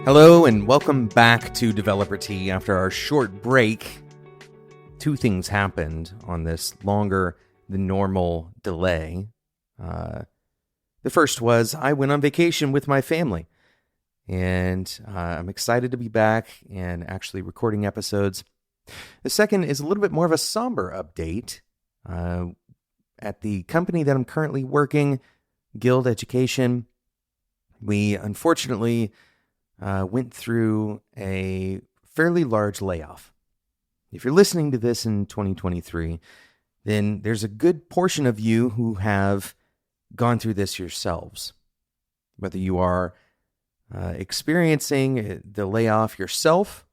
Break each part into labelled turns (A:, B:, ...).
A: Hello and welcome back to Developer Tea. After our short break, two things happened on this longer than normal delay. The first was I went on vacation with my family, and I'm excited to be back and actually recording episodes. The second is a little bit more of a somber update. At the company that I'm currently working, Guild Education, we unfortunately went through a fairly large layoff. If you're listening to this in 2023, then there's a good portion of you who have gone through this yourselves. Whether you are experiencing the layoff yourself,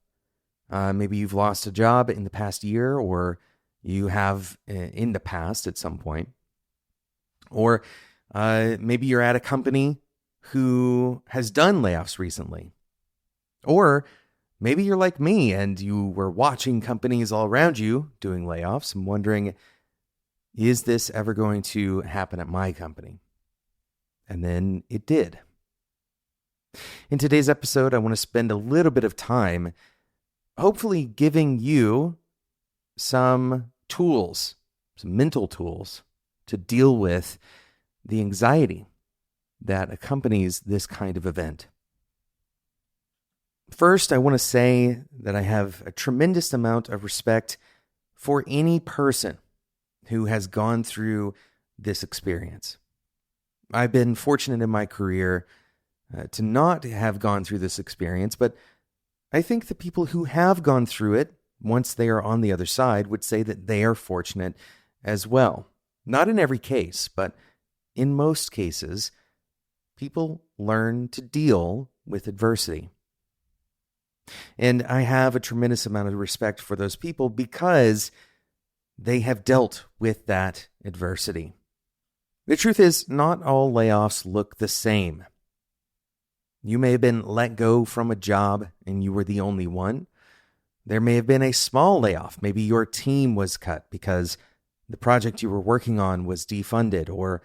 A: maybe you've lost a job in the past year, or you have in the past at some point, or maybe you're at a company who has done layoffs recently. Or maybe you're like me and you were watching companies all around you doing layoffs and wondering, is this ever going to happen at my company? And then it did. In today's episode, I want to spend a little bit of time hopefully giving you some tools, some mental tools to deal with the anxiety that accompanies this kind of event. First, I want to say that I have a tremendous amount of respect for any person who has gone through this experience. I've been fortunate in my career to not have gone through this experience, but I think the people who have gone through it, once they are on the other side, would say that they are fortunate as well. Not in every case, but in most cases, people learn to deal with adversity. And I have a tremendous amount of respect for those people because they have dealt with that adversity. The truth is, not all layoffs look the same. You may have been let go from a job and you were the only one. There may have been a small layoff. Maybe your team was cut because the project you were working on was defunded, or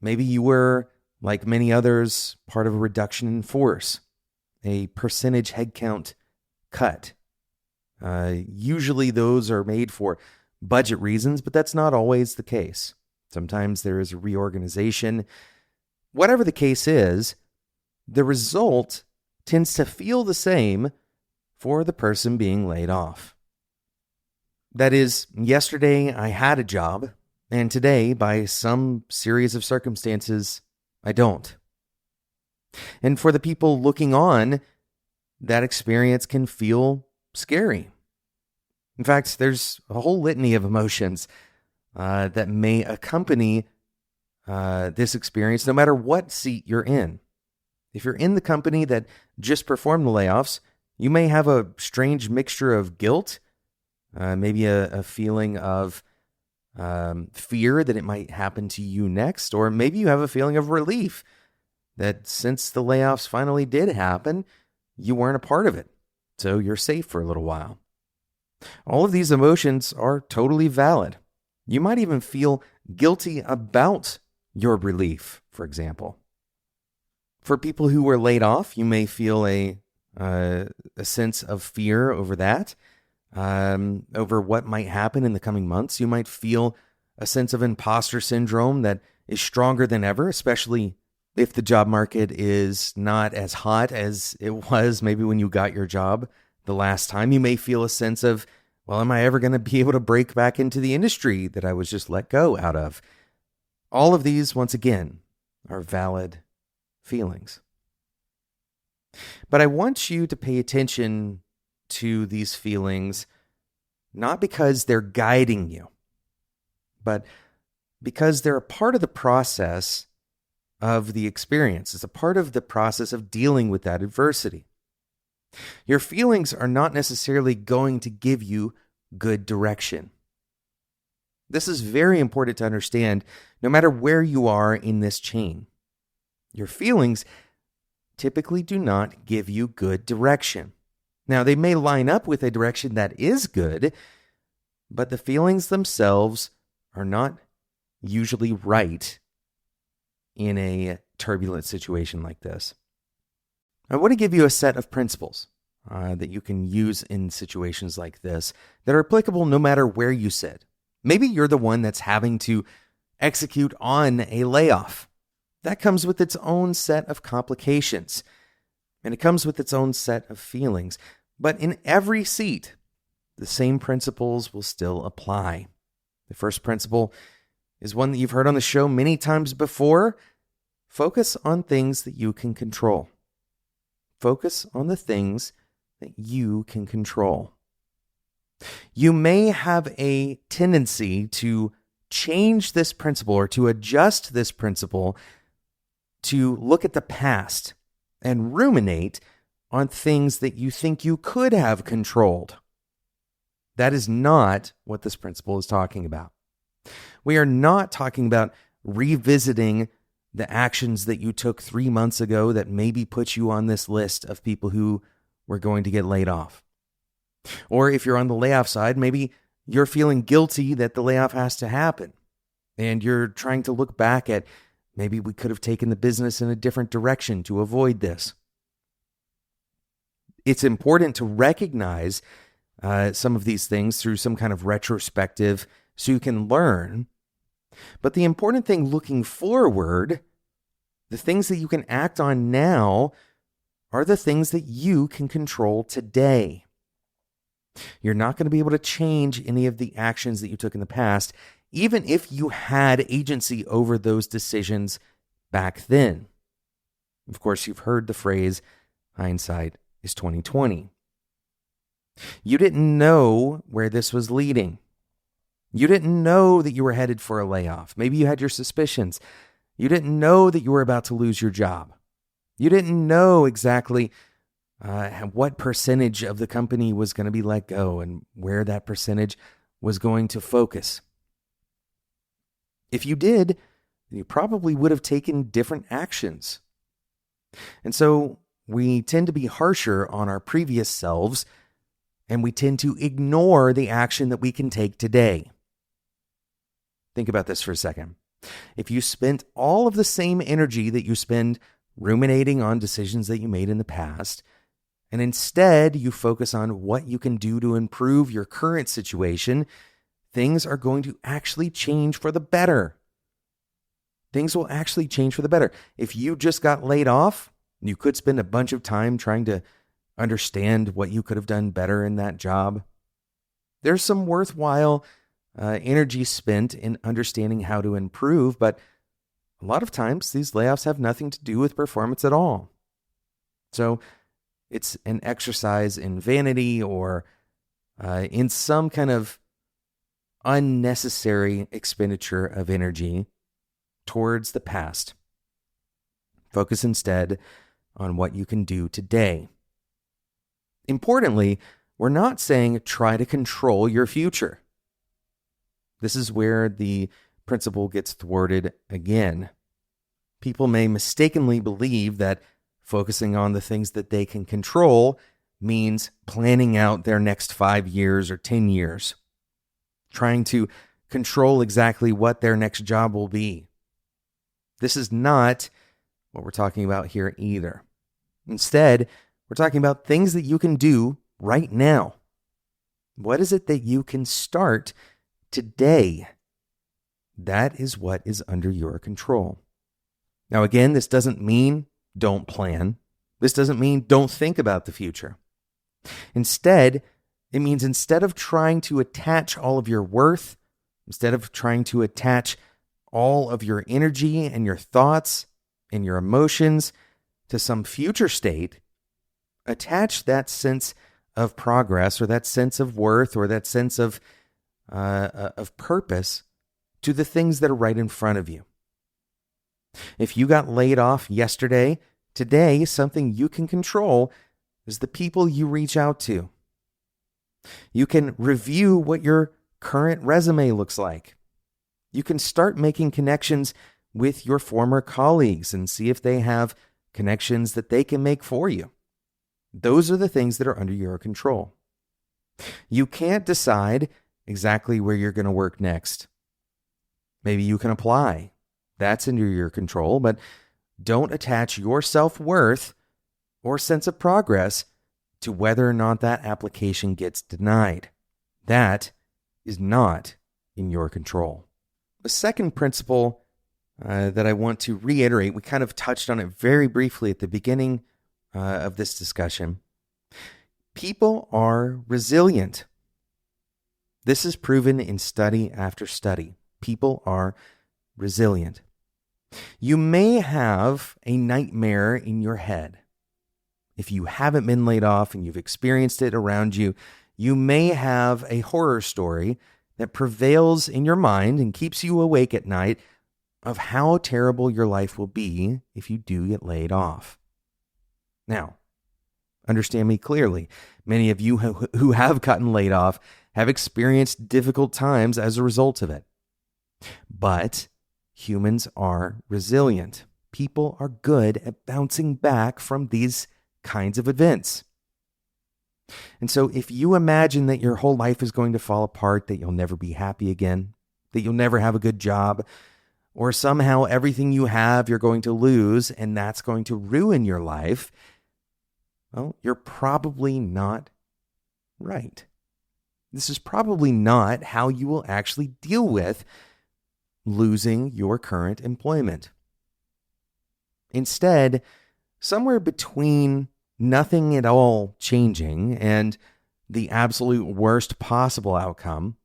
A: maybe you were, like many others, part of a reduction in force, a percentage headcount cut. Usually those are made for budget reasons, but that's not always the case. Sometimes there is a reorganization. Whatever the case is, the result tends to feel the same for the person being laid off. That is, yesterday I had a job, and today, by some series of circumstances, I don't. And for the people looking on, that experience can feel scary. In fact, there's a whole litany of emotions that may accompany this experience, no matter what seat you're in. If you're in the company that just performed the layoffs, you may have a strange mixture of guilt, maybe a feeling of fear that it might happen to you next, or maybe you have a feeling of relief that since the layoffs finally did happen, you weren't a part of it, so you're safe for a little while. All of these emotions are totally valid. You might even feel guilty about your relief, for example. For people who were laid off, you may feel a sense of fear over that, over what might happen in the coming months. You might feel a sense of imposter syndrome that is stronger than ever, especially if the job market is not as hot as it was maybe when you got your job the last time. You may feel a sense of, well, am I ever going to be able to break back into the industry that I was just let go out of? All of these, once again, are valid feelings. But I want you to pay attention to these feelings, not because they're guiding you, but because they're a part of the process of the experience. It's a part of the process of dealing with that adversity. Your feelings are not necessarily going to give you good direction. This is very important to understand no matter where you are in this chain. Your feelings typically do not give you good direction. Now, they may line up with a direction that is good, but the feelings themselves are not usually right in a turbulent situation like this. I want to give you a set of principles that you can use in situations like this that are applicable no matter where you sit. Maybe you're the one that's having to execute on a layoff. That comes with its own set of complications, and it comes with its own set of feelings. But in every seat, the same principles will still apply. The first principle is one that you've heard on the show many times before. Focus on things that you can control. Focus on the things that you can control. You may have a tendency to change this principle or to adjust this principle to look at the past and ruminate on things that you think you could have controlled. That is not what this principle is talking about. We are not talking about revisiting the actions that you took 3 months ago that maybe put you on this list of people who were going to get laid off. Or if you're on the layoff side, maybe you're feeling guilty that the layoff has to happen. And you're trying to look back at maybe we could have taken the business in a different direction to avoid this. It's important to recognize some of these things through some kind of retrospective so you can learn. But the important thing looking forward, the things that you can act on now, are the things that you can control today. You're not going to be able to change any of the actions that you took in the past, even if you had agency over those decisions back then. Of course, you've heard the phrase, hindsight is 20/20. You didn't know where this was leading. You didn't know that you were headed for a layoff. Maybe you had your suspicions. You didn't know that you were about to lose your job. You didn't know exactly what percentage of the company was going to be let go and where that percentage was going to focus. If you did, you probably would have taken different actions. And so we tend to be harsher on our previous selves, and we tend to ignore the action that we can take today. Think about this for a second. If you spent all of the same energy that you spend ruminating on decisions that you made in the past, and instead you focus on what you can do to improve your current situation, things are going to actually change for the better. Things will actually change for the better. If you just got laid off, you could spend a bunch of time trying to understand what you could have done better in that job. There's some worthwhile energy spent in understanding how to improve, but a lot of times these layoffs have nothing to do with performance at all. So it's an exercise in vanity or in some kind of unnecessary expenditure of energy towards the past. Focus instead on what you can do today. Importantly, we're not saying try to control your future. This is where the principle gets thwarted again. People may mistakenly believe that focusing on the things that they can control means planning out their next 5 years or 10 years, trying to control exactly what their next job will be. This is not what we're talking about here either. Instead, we're talking about things that you can do right now. What is it that you can start today? That is what is under your control. Now, again, this doesn't mean don't plan. This doesn't mean don't think about the future. Instead, it means instead of trying to attach all of your worth, instead of trying to attach all of your energy and your thoughts and your emotions to some future state, attach that sense of progress or that sense of worth or that sense of purpose to the things that are right in front of you. If you got laid off yesterday, today something you can control is the people you reach out to. You can review what your current resume looks like. You can start making connections with your former colleagues and see if they have connections that they can make for you. Those are the things that are under your control. You can't decide exactly where you're going to work next. Maybe you can apply. That's under your control, but don't attach your self-worth or sense of progress to whether or not that application gets denied. That is not in your control. The second principle that I want to reiterate, we kind of touched on it very briefly at the beginning of this discussion. People are resilient. This is proven in study after study. People are resilient. You may have a nightmare in your head. If you haven't been laid off and you've experienced it around you, you may have a horror story that prevails in your mind and keeps you awake at night of how terrible your life will be if you do get laid off. Now, understand me clearly. Many of you who have gotten laid off have experienced difficult times as a result of it. But humans are resilient. People are good at bouncing back from these kinds of events. And so if you imagine that your whole life is going to fall apart, that you'll never be happy again, that you'll never have a good job, or somehow everything you have you're going to lose and that's going to ruin your life, well, you're probably not right. This is probably not how you will actually deal with losing your current employment. Instead, somewhere between nothing at all changing and the absolute worst possible outcome,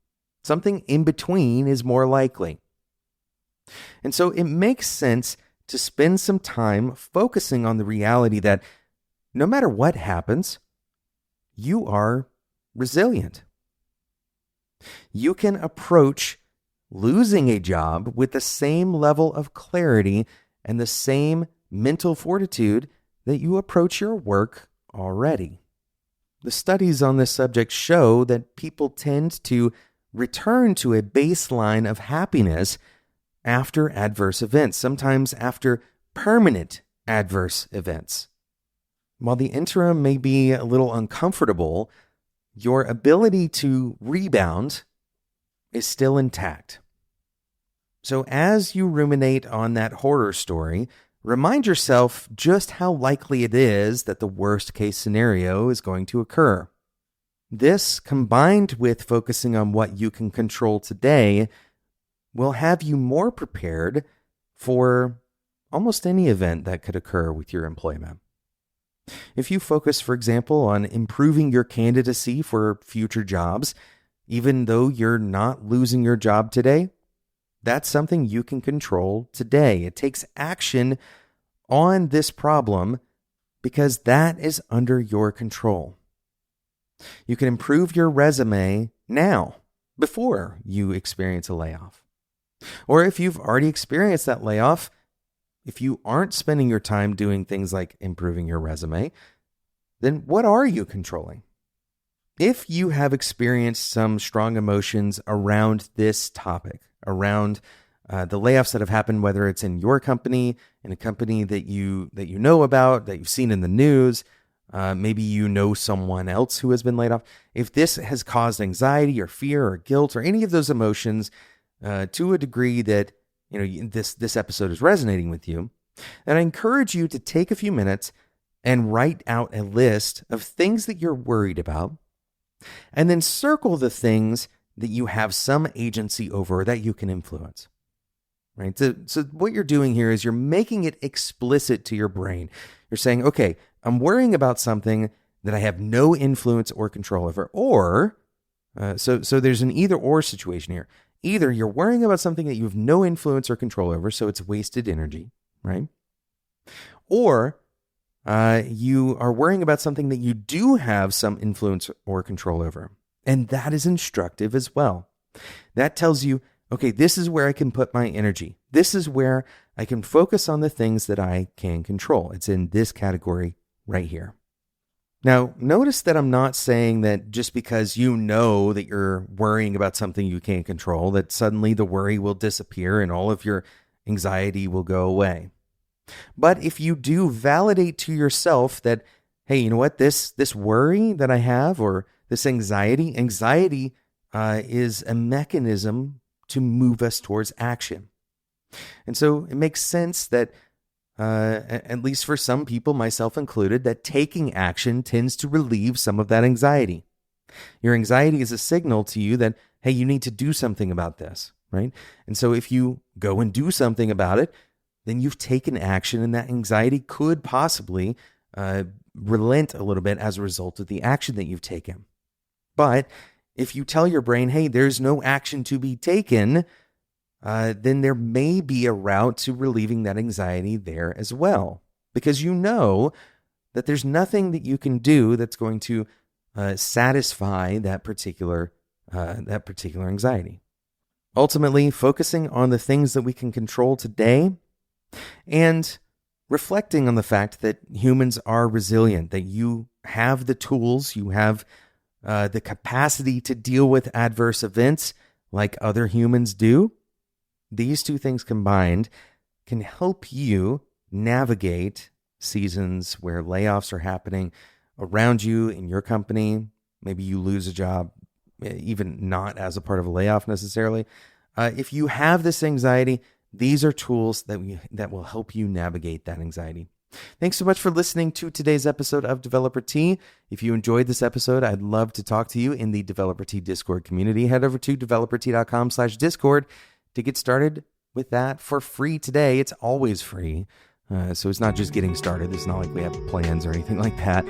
A: something in between is more likely. And so it makes sense to spend some time focusing on the reality that no matter what happens, you are resilient. You can approach losing a job with the same level of clarity and the same mental fortitude that you approach your work already. The studies on this subject show that people tend to return to a baseline of happiness after adverse events, sometimes after permanent adverse events. While the interim may be a little uncomfortable, your ability to rebound is still intact. So as you ruminate on that horror story, remind yourself just how likely it is that the worst case scenario is going to occur. This, combined with focusing on what you can control today, will have you more prepared for almost any event that could occur with your employment. If you focus, for example, on improving your candidacy for future jobs, even though you're not losing your job today, that's something you can control today. It takes action on this problem because that is under your control. You can improve your resume now, before you experience a layoff. Or if you've already experienced that layoff, if you aren't spending your time doing things like improving your resume, then what are you controlling? If you have experienced some strong emotions around this topic, around the layoffs that have happened, whether it's in your company, in a company that you know about, that you've seen in the news, maybe you know someone else who has been laid off. If this has caused anxiety or fear or guilt or any of those emotions to a degree that this episode is resonating with you, then I encourage you to take a few minutes and write out a list of things that you're worried about, and then circle the things that you have some agency over that you can influence. Right? So what you're doing here is you're making it explicit to your brain. You're saying, okay, I'm worrying about something that I have no influence or control over. Or, so there's an either or situation here. Either you're worrying about something that you have no influence or control over, so it's wasted energy, right? Or you are worrying about something that you do have some influence or control over. And that is instructive as well. That tells you, okay, this is where I can put my energy. This is where I can focus on the things that I can control. It's in this category right here. Now, notice that I'm not saying that just because you know that you're worrying about something you can't control, that suddenly the worry will disappear and all of your anxiety will go away. But if you do validate to yourself that, hey, you know what, this worry that I have or this anxiety is a mechanism to move us towards action. And so it makes sense that at least for some people, myself included, that taking action tends to relieve some of that anxiety. Your anxiety is a signal to you that, hey, you need to do something about this, right? And so if you go and do something about it, then you've taken action, and that anxiety could possibly relent a little bit as a result of the action that you've taken. But if you tell your brain, hey, there's no action to be taken, then there may be a route to relieving that anxiety there as well, because you know that there's nothing that you can do that's going to satisfy that particular anxiety. Ultimately, focusing on the things that we can control today and reflecting on the fact that humans are resilient, that you have the tools, you have the capacity to deal with adverse events like other humans do. These two things combined can help you navigate seasons where layoffs are happening around you in your company. Maybe you lose a job, even not as a part of a layoff necessarily. If you have this anxiety, these are tools that will help you navigate that anxiety. Thanks so much for listening to today's episode of Developer Tea. If you enjoyed this episode, I'd love to talk to you in the Developer Tea Discord community. Head over to developertea.com/Discord to get started with that for free today. It's always free. So it's not just getting started. It's not like we have plans or anything like that.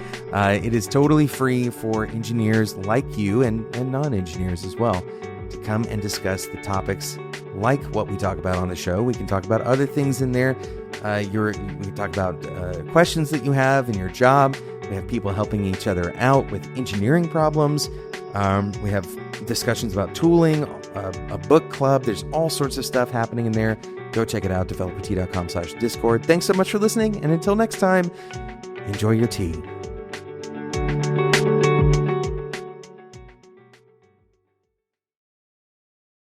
A: It is totally free for engineers like you and non-engineers as well to come and discuss the topics like what we talk about on the show. We can talk about other things in there. We can talk about questions that you have in your job. We have people helping each other out with engineering problems. We have discussions about tooling, a book club. There's all sorts of stuff happening in there. Go check it out, developertea.com/Discord. Thanks so much for listening. And until next time, enjoy your tea.